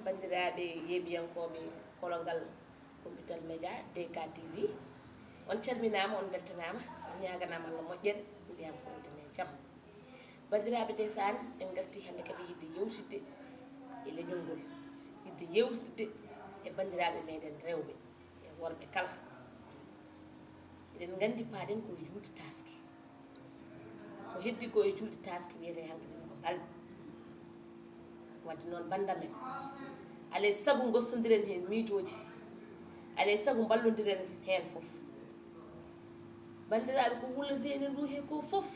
bandiraɓe yeeɓiyankoɓe kolongal computal média DK TV on calminama on beltanama on ñaganama Allah moƴƴere mbiyam ko ɗum e jaam bandiraɓe ndeysaan en garti hande kadi yidde yewtidde e leñol ngol yidde yewtidde e bandiraɓe meɗen rewɓe e worɓe kala eɗen gandi paaɗen koye juulde taski ko heddi ko e juulde taski wiyete hankkadin ko balɗe wadde noon bandamen alay saago gossodiren hen miijoji alay saago ballodiren hen foof bandiraɓe ko wullete ndu he ko foof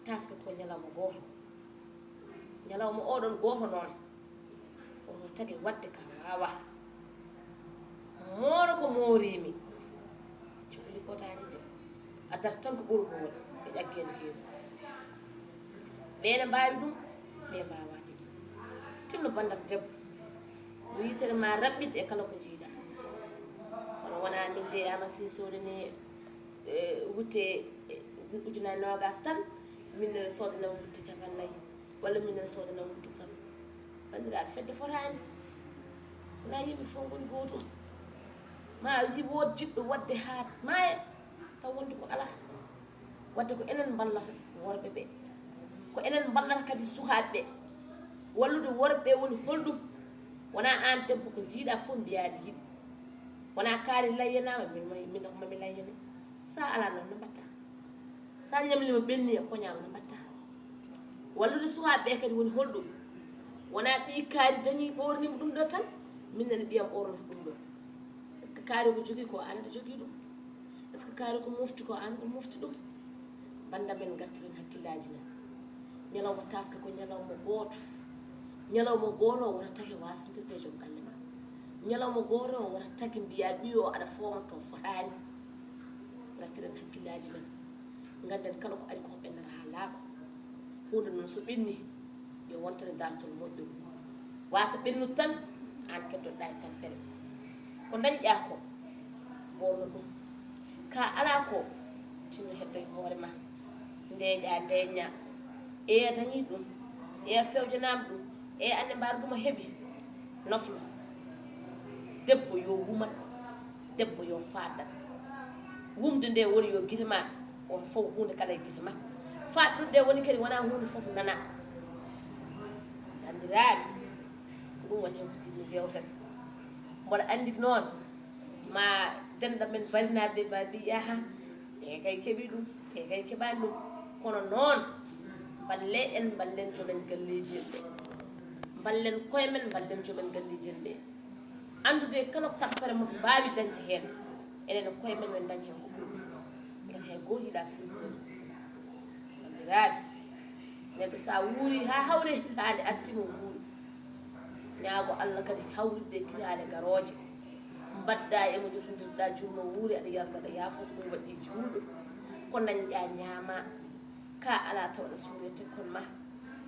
taske ko ñalawma goto ñalawma oɗon goto noon oto tagi wadde ka wawa mooro ko moorimi cuɓili potani de addata tan ko ɓuuri hoore ɓe ƴaggeno heewi ɓeene mbawi ɗum ɓe mbawa ɗum tinno bandam debbo yo yitere ma raɓɓiɗ e kala ko jiiɗa kono wona min de ama sisode ne wutte ujunani nogas tan minnene sodanam wutte capannayyi walla minnene sodanam wutte sappo bandiraɓe fedde fotani wona yimɓe fof goni gotum ma wood jiɗɗo wadde ha maaye taw wondi ko ala wadde ko enen ballata worɓe ɓe ko enen ballata kadi sukaɓe ɓe wallude worɓe woni holɗum wona an debbo ko jiiɗa fof mbiyaɗo yiɗi wona kaari layyanama min ko mami layyane sa ala noon no mbatta sa ñamlima ɓenni e koñama no mbatta wallude sukaɓe ɓe kadi woni holɗum wona ɓi kaari dañi ɓornima ɗum ɗo tan minnene ɓiyam ɓornata ɗum ɗo est ce que kaari ko jogui ko an aɗa jogui ɗum est ce que kaari ko mofti ko an aɗa mofti ɗum banda men gartiren hakkillaji men ñalawma taska ko ñalawma gooto ñalawma goto o wata taki wasodirde joom galle ma ñalawma goto o wata taki mbiya ɓiyo aɗa fomto fotani gartiren hakkillaji men ganden kala ko ari ko ɓennata ha laaɓa hunde noon so ɓenni yo wontane dartol moƴƴol wasa ɓennude tan an keddoɗa e tampere ko dañƴa ko ɓorno ɗum ka ala ko tinno heddoy hoorema ndeeƴa ndeña eya dañi ɗum eya fewjanama ɗum e ande mbaɗa ɗum a heeɓi noflo debbo yo wumat debbo yo faɗɗat wumde nde woni yo guite ma oto fof hunde kala e guite ma faɗɗude nde woni kadi wona hunde foof nana bandiraɓe ko ɗum woni hen ko jinmi jewten mboɗa andi noon ma denda men barinaɓe ma mbi yaha e kay keeɓi ɗum e kay keeɓani ɗum kono noon balle en ballen joomen galleji en ɓe ballen koyemen ballen joomen galleji en ɓe andude kala tampere mo mbawi dañde hen enen koyemen men dañi hen ko ɓurɗum ngam hay goto yiiɗa sintinede bandiraɓe neɗɗo sa wuuri ha hawre hande artima wuuri ñaago Allah kadi hawride kinale garoje mbadda emo jotodirɗa jurno wuuri aɗa yarno aɗa yaafo ko ɗum waɗɗi julɗo ko dañƴa ñaama ka ala taw aɗa suuri e tekkon ma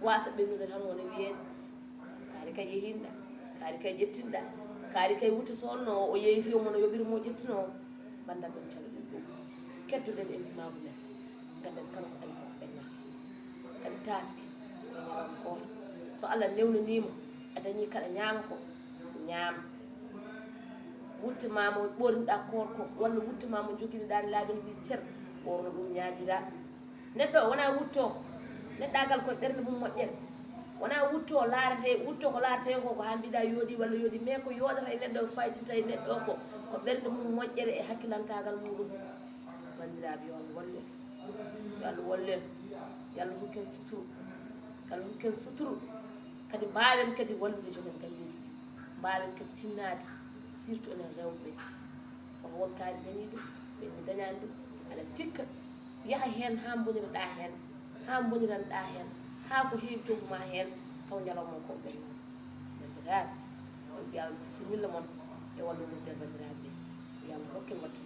wasa ɓennude tan woni wiyeede kaari kay yehinɗa kaari kay ƴettinɗa kaari kay wutte sonno o yeytimo no yoɓirimo ƴettino banda men caloɗen ɗum keddoɗen e ndimagu men ganden kala ko ari ko ɓennata kadi taski ko ñalawma goto so Allah newnanima a dañi kaɗa ñaama ko ñaama wutte mamo ɓorniɗa korko walla wutte mamo joguiɗiɗa laaɓel wi ceer ɓorno ɗum ñaaƴira neɗɗo o wona wutto neɗɗagal koye ɓernde mum moƴƴere wona wutto laarate wutto ko laarate ko ha mbiɗa yooɗi walla yooɗi mais ko yodata e neɗɗo faydinta e neɗɗo ko ɓernde mum moƴƴere e hakkilantagal muɗum bandiraɓe yo Allah wallen yo Allah wallen yo Allah hokken suturu yo Allah hokken suturu kadi mbawen kadi wallude joomen galleji ɗi mbawen kadi tinnade surtout enen rewɓe oto won kaari dañi ɗum ɓenni dañani ɗum aɗa tikka yaaha hen ha boniraɗa hen ha boniranoɗa hen ha ko heewi joguma hen taw ñalawma ko ɓenno bandiraɓe on mbiyama bisimilla moon e wallodirde bandiraɓe ɓe yo Allah hokken wattu